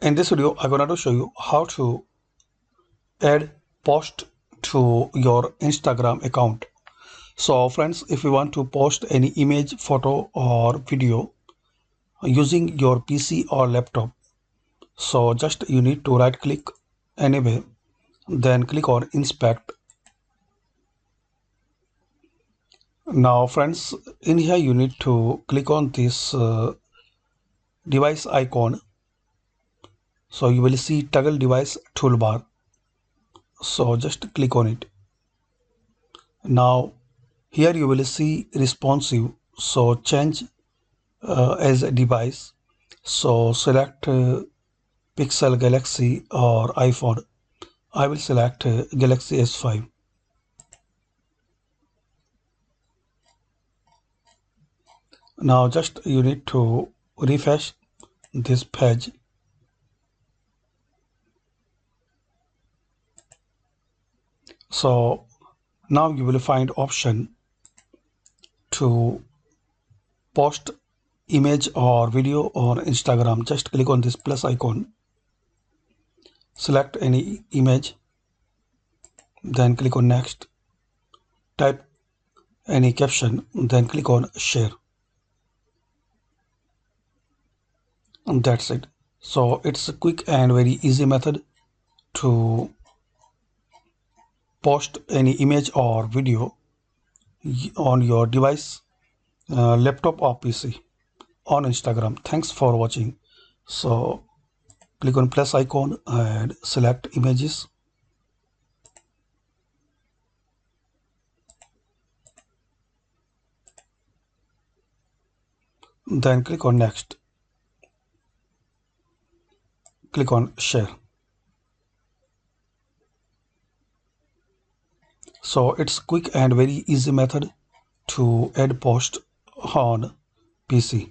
In this video, I'm going to show you how to add post to your Instagram account. So friends, if you want to post any image, photo or video using your PC or laptop, so just you need to right click anyway, then click on inspect. Now friends, in here you need to click on this device icon. So you will see toggle device toolbar. So just click on it. Now here you will see responsive, so change as a device. So select Pixel, Galaxy or iPhone. I will select Galaxy S5. Now just you need to refresh this page. So now you will find option to post image or video on Instagram. Just click on this plus icon, select any image, then click on next, type any caption, then click on share, and that's it. So it's a quick and very easy method to post any image or video on your device, laptop or PC on Instagram. Thanks for watching. So click on plus icon and select images, then click on next, click on share. So it's quick and very easy method to add post on PC.